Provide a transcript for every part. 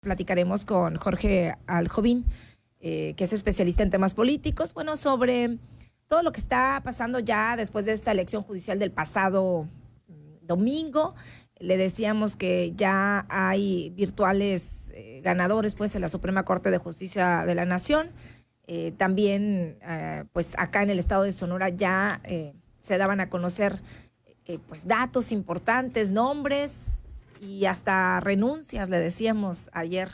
Platicaremos con Jorge Aljovín, que es especialista en temas políticos, bueno, sobre todo lo que está pasando ya después de esta elección judicial del pasado domingo. Le decíamos que ya hay virtuales ganadores pues en la Suprema Corte de Justicia de la Nación. También pues acá en el estado de Sonora ya se daban a conocer pues datos importantes, nombres y hasta renuncias, le decíamos ayer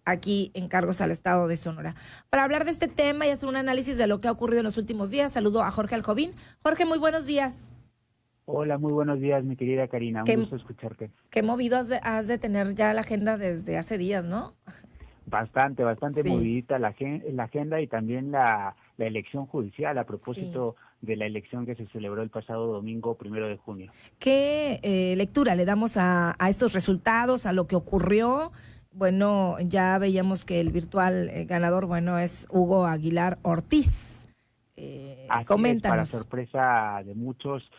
aquí en cargos al estado de Sonora. Para hablar de este tema y hacer un análisis de lo que ha ocurrido en los últimos días, saludo a Jorge Aljovín. Jorge, muy buenos días. Hola, muy buenos días, mi querida Karina. Un Qué, gusto escucharte. qué movido has de tener ya la agenda desde hace días, ¿no? Bastante Sí, movidita la agenda y también la elección judicial a sí. propósito de la elección que se celebró el pasado domingo 1 de junio. ¿Qué lectura le damos a estos resultados, a lo que ocurrió? Bueno, ya veíamos que el virtual ganador, bueno, es Hugo Aguilar Ortiz. Así es, para Coméntanos. sorpresa de muchos,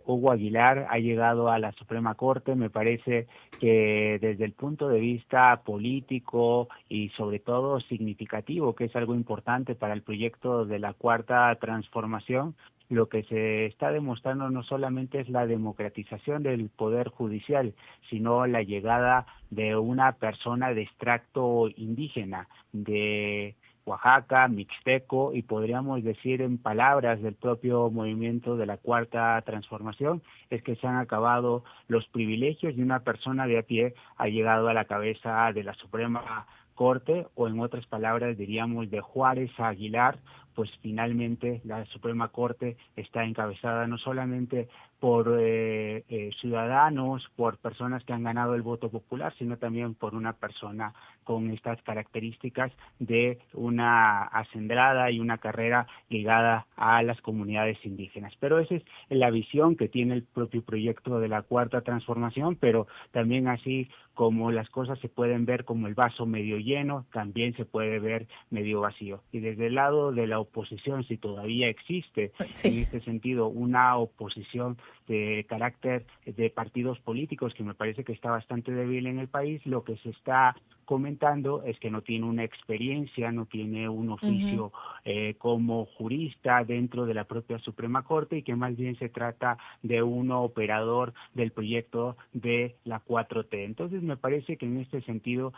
Hugo Aguilar ha llegado a la Suprema Corte. Me parece que desde el punto de vista político y sobre todo significativo, que es algo importante para el proyecto de la Cuarta Transformación, lo que se está demostrando no solamente es la democratización del poder judicial, sino la llegada de una persona de extracto indígena, de Oaxaca, mixteco, y podríamos decir en palabras del propio movimiento de la Cuarta Transformación, es que se han acabado los privilegios y una persona de a pie ha llegado a la cabeza de la Suprema Corte, o en otras palabras diríamos de Juárez a Aguilar. Pues finalmente la Suprema Corte está encabezada no solamente por ciudadanos, por personas que han ganado el voto popular, sino también por una persona con estas características de una acendrada y una carrera ligada a las comunidades indígenas. Pero esa es la visión que tiene el propio proyecto de la Cuarta Transformación, pero también así como las cosas se pueden ver como el vaso medio lleno, también se puede ver medio vacío. Y desde el lado de la oposición, si todavía existe en Sí. este sentido una oposición de carácter de partidos políticos, que me parece que está bastante débil en el país, lo que se está comentando es que no tiene una experiencia, no tiene un Ujú. oficio como jurista dentro de la propia Suprema Corte, y que más bien se trata de un operador del proyecto de la 4T. Entonces me parece que en este sentido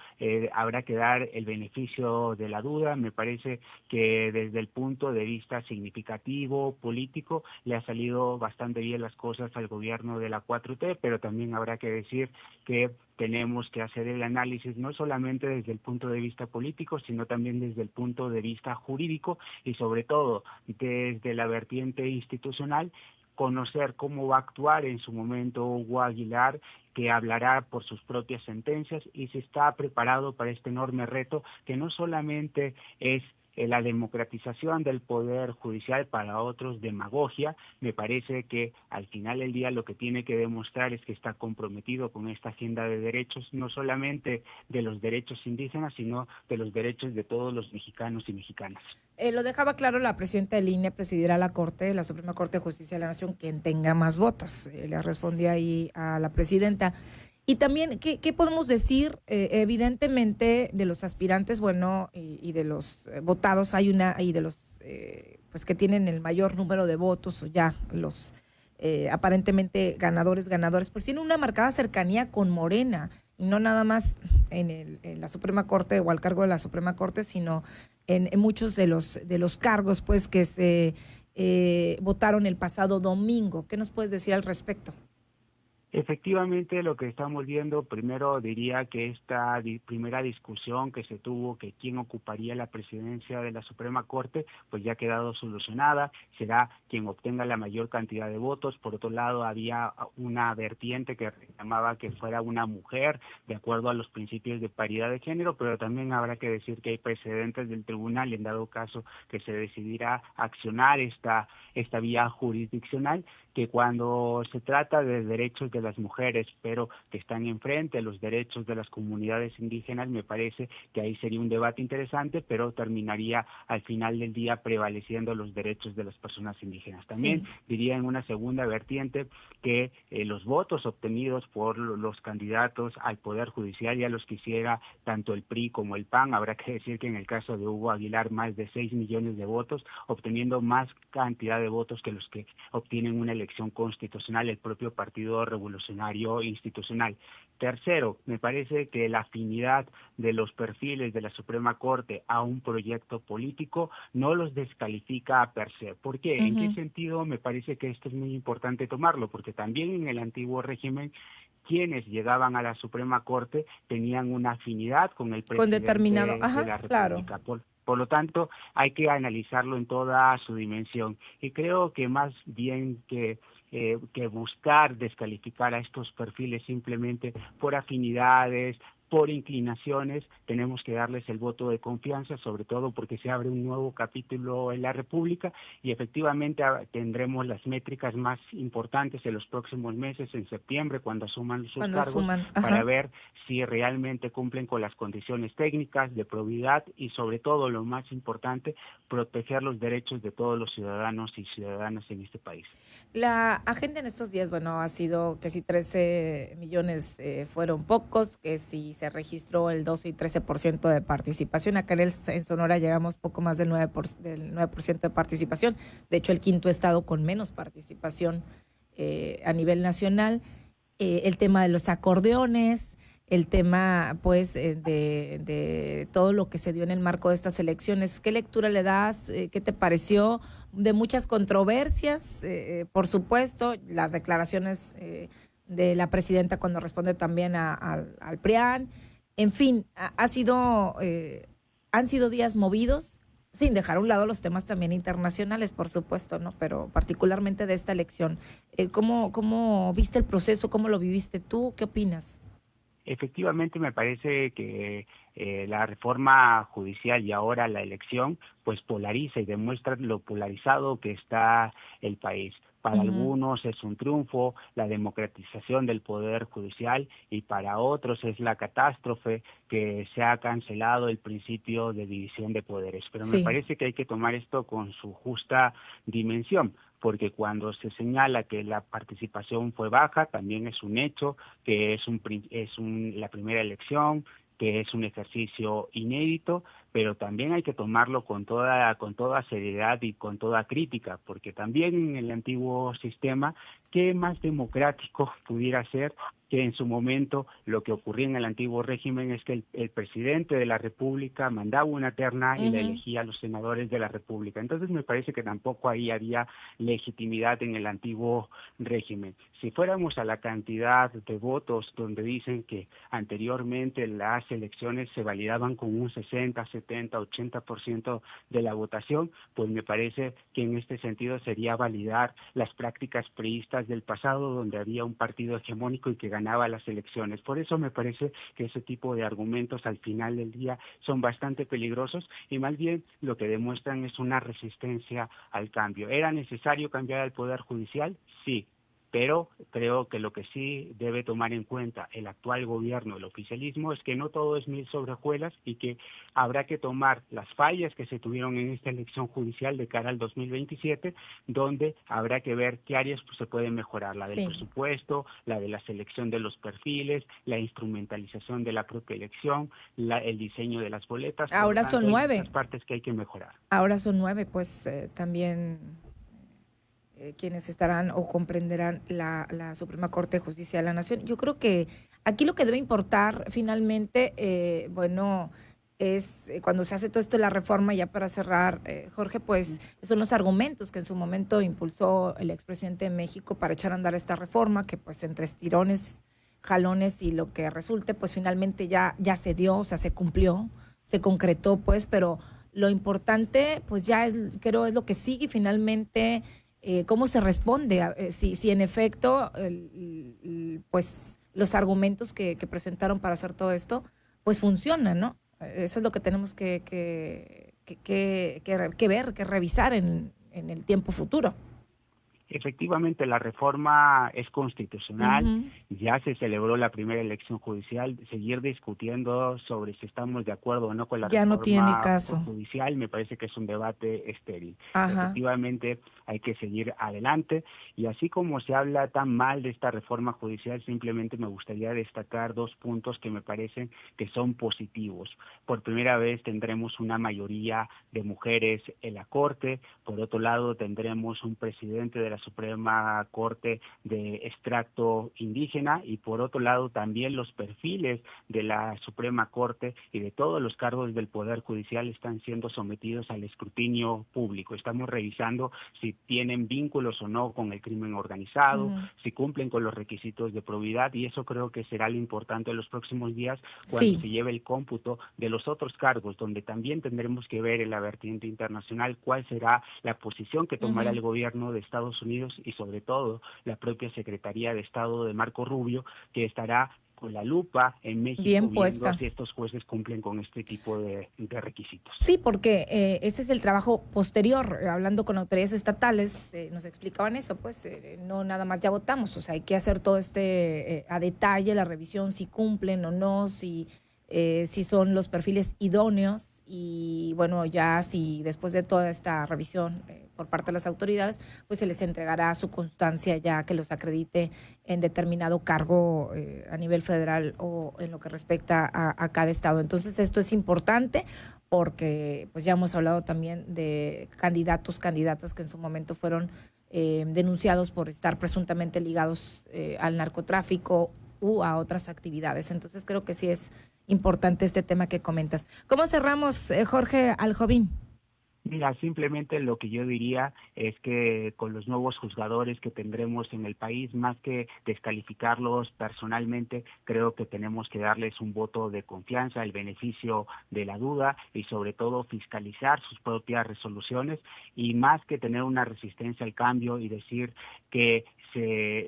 habrá que dar el beneficio de la duda. Me parece que desde el punto de vista significativo, político, le ha salido bastante bien las cosas al gobierno de la 4T, pero también habrá que decir que tenemos que hacer el análisis no solamente desde el punto de vista político, sino también desde el punto de vista jurídico y sobre todo desde la vertiente institucional, conocer cómo va a actuar en su momento Hugo Aguilar, que hablará por sus propias sentencias, y se está preparado para este enorme reto que no solamente es la democratización del poder judicial, para otros demagogia. Me parece que al final del día lo que tiene que demostrar es que está comprometido con esta agenda de derechos, no solamente de los derechos indígenas, sino de los derechos de todos los mexicanos y mexicanas. Lo dejaba claro la presidenta del INE, presidirá la Corte, la Suprema Corte de Justicia de la Nación, quien tenga más votos. Le respondía ahí a la presidenta. Y también, ¿qué podemos decir? Evidentemente, de los aspirantes, bueno, y de los votados, y de los pues que tienen el mayor número de votos, o ya los aparentemente ganadores, pues tienen una marcada cercanía con Morena, y no nada más en la Suprema Corte o al cargo de la Suprema Corte, sino en muchos de los cargos pues que se votaron el pasado domingo. ¿Qué nos puedes decir al respecto? Efectivamente, lo que estamos viendo, primero diría que esta primera discusión que se tuvo, que quién ocuparía la presidencia de la Suprema Corte, pues ya ha quedado solucionada. Será quien obtenga la mayor cantidad de votos. Por otro lado, había una vertiente que reclamaba que fuera una mujer, de acuerdo a los principios de paridad de género, pero también habrá que decir que hay precedentes del tribunal, en dado caso que se decidirá accionar esta vía jurisdiccional, que cuando se trata de derechos de las mujeres, pero que están enfrente de los derechos de las comunidades indígenas, me parece que ahí sería un debate interesante, pero terminaría al final del día prevaleciendo los derechos de las personas indígenas. También Sí. diría en una segunda vertiente que los votos obtenidos por los candidatos al Poder Judicial ya los quisiera tanto el PRI como el PAN. Habrá que decir que en el caso de Hugo Aguilar más de 6 millones de votos, obteniendo más cantidad de votos que los que obtienen una elección constitucional el propio Partido Revolucionario Institucional. Tercero, me parece que la afinidad de los perfiles de la Suprema Corte a un proyecto político no los descalifica per se. ¿Por qué? ¿En qué Ujú. sentido? Me parece que esto es muy importante tomarlo, porque también en el antiguo régimen quienes llegaban a la Suprema Corte tenían una afinidad con el Con determinado, presidente de ajá, la claro. República. Por lo tanto, hay que analizarlo en toda su dimensión. Y creo que más bien que buscar descalificar a estos perfiles simplemente por afinidades, por inclinaciones, tenemos que darles el voto de confianza, sobre todo porque se abre un nuevo capítulo en la República y efectivamente tendremos las métricas más importantes en los próximos meses, en septiembre, cuando asuman sus Cuando cargos, asuman, para ajá. ver si realmente cumplen con las condiciones técnicas de probidad y sobre todo, lo más importante, proteger los derechos de todos los ciudadanos y ciudadanas en este país. La agenda en estos días, bueno, ha sido que si 13 millones fueron pocos, que si se registró el 12 y 13% de participación. Acá en Sonora llegamos poco más del 9% de participación. De hecho, el quinto estado con menos participación a nivel nacional. El tema de los acordeones, el tema pues de todo lo que se dio en el marco de estas elecciones. ¿Qué lectura le das? ¿Qué te pareció? De muchas controversias, por supuesto, las declaraciones de la presidenta cuando responde también al PRIAN. En fin, han sido días movidos, sin dejar a un lado los temas también internacionales, por supuesto, ¿no? Pero particularmente de esta elección. ¿Cómo viste el proceso? ¿Cómo lo viviste tú? ¿Qué opinas? Efectivamente, me parece que la reforma judicial y ahora la elección, pues polariza y demuestra lo polarizado que está el país. Para Ujú. algunos es un triunfo la democratización del poder judicial y para otros es la catástrofe que se ha cancelado el principio de división de poderes. Pero me Sí. parece que hay que tomar esto con su justa dimensión, porque cuando se señala que la participación fue baja, también es un hecho que la primera elección, que es un ejercicio inédito, pero también hay que tomarlo con toda seriedad y con toda crítica, porque también en el antiguo sistema, ¿qué más democrático pudiera ser que en su momento lo que ocurría en el antiguo régimen es que el presidente de la República mandaba una terna y la Ujú. elegía a los senadores de la República? Entonces me parece que tampoco ahí había legitimidad en el antiguo régimen. Si fuéramos a la cantidad de votos donde dicen que anteriormente las elecciones se validaban con un 60, 70, 80% de la votación, pues me parece que en este sentido sería validar las prácticas priistas del pasado, donde había un partido hegemónico y que ganaba las elecciones. Por eso me parece que ese tipo de argumentos al final del día son bastante peligrosos y más bien lo que demuestran es una resistencia al cambio. ¿Era necesario cambiar al Poder Judicial? Sí. Pero creo que lo que sí debe tomar en cuenta el actual gobierno, el oficialismo, es que no todo es mil sobre hojuelas y que habrá que tomar las fallas que se tuvieron en esta elección judicial de cara al 2027, donde habrá que ver qué áreas pues, se pueden mejorar, la del Sí. presupuesto, la de la selección de los perfiles, la instrumentalización de la propia elección, el diseño de las boletas. Por lo Ahora tanto, son hay muchas 9. partes que hay que mejorar. Ahora son 9, pues también quienes estarán o comprenderán la Suprema Corte de Justicia de la Nación. Yo creo que aquí lo que debe importar finalmente, bueno, es cuando se hace todo esto de la reforma, ya para cerrar, Jorge, pues son los argumentos que en su momento impulsó el expresidente de México para echar a andar esta reforma, que pues entre estirones, jalones y lo que resulte, pues finalmente ya se dio, o sea, se cumplió, se concretó, pues, pero lo importante, pues ya es, creo, es lo que sigue finalmente, cómo se responde, si en efecto, pues los argumentos que presentaron para hacer todo esto, pues funcionan, ¿no? Eso es lo que tenemos que ver, que revisar en el tiempo futuro. Efectivamente, la reforma es constitucional, Ujú. ya se celebró la primera elección judicial, seguir discutiendo sobre si estamos de acuerdo o no con la Ya no tiene reforma caso. judicial me parece que es un debate estéril. Ajá. Efectivamente, hay que seguir adelante y así como se habla tan mal de esta reforma judicial, simplemente me gustaría destacar dos puntos que me parecen que son positivos. Por primera vez tendremos una mayoría de mujeres en la Corte, por otro lado tendremos un presidente de la Suprema Corte de extracto indígena y por otro lado también los perfiles de la Suprema Corte y de todos los cargos del Poder Judicial están siendo sometidos al escrutinio público. Estamos revisando si tienen vínculos o no con el crimen organizado, Ujú. si cumplen con los requisitos de probidad y eso creo que será lo importante en los próximos días cuando Sí. se lleve el cómputo de los otros cargos, donde también tendremos que ver en la vertiente internacional cuál será la posición que tomará Ujú. el gobierno de Estados Unidos y sobre todo la propia Secretaría de Estado de Marco Rubio, que estará con la lupa en México Bien viendo puesta. si estos jueces cumplen con este tipo de requisitos. Sí, porque ese es el trabajo posterior. Hablando con autoridades estatales, nos explicaban eso, pues no nada más ya votamos, o sea, hay que hacer todo a detalle la revisión, si cumplen o no, si son los perfiles idóneos y bueno, ya si después de toda esta revisión por parte de las autoridades, pues se les entregará su constancia ya que los acredite en determinado cargo a nivel federal o en lo que respecta a cada estado. Entonces esto es importante porque pues ya hemos hablado también de candidatos, candidatas que en su momento fueron denunciados por estar presuntamente ligados al narcotráfico u a otras actividades. Entonces creo que sí es importante este tema que comentas. ¿Cómo cerramos, Jorge Aljovín? Mira, simplemente lo que yo diría es que con los nuevos juzgadores que tendremos en el país, más que descalificarlos personalmente, creo que tenemos que darles un voto de confianza, el beneficio de la duda y sobre todo fiscalizar sus propias resoluciones y más que tener una resistencia al cambio y decir que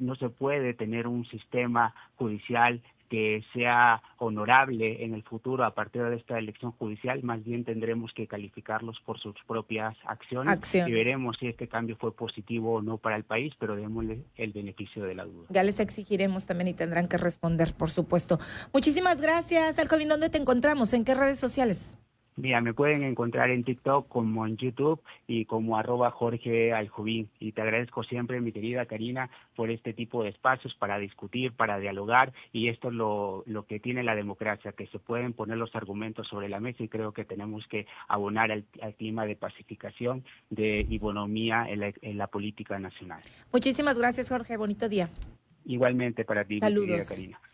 no se puede tener un sistema judicial que sea honorable en el futuro a partir de esta elección judicial, más bien tendremos que calificarlos por sus propias acciones y Acciones. veremos si este cambio fue positivo o no para el país, pero démosle el beneficio de la duda. Ya les exigiremos también y tendrán que responder, por supuesto. Muchísimas gracias, Aljovín. ¿Dónde te encontramos? ¿En qué redes sociales? Mira, me pueden encontrar en TikTok como en YouTube y como @Jorge Aljovín. Y te agradezco siempre, mi querida Karina, por este tipo de espacios para discutir, para dialogar. Y esto es lo que tiene la democracia, que se pueden poner los argumentos sobre la mesa y creo que tenemos que abonar al clima de pacificación y bonomía en la política nacional. Muchísimas gracias, Jorge. Bonito día. Igualmente para ti, mi querida Saludos. Karina.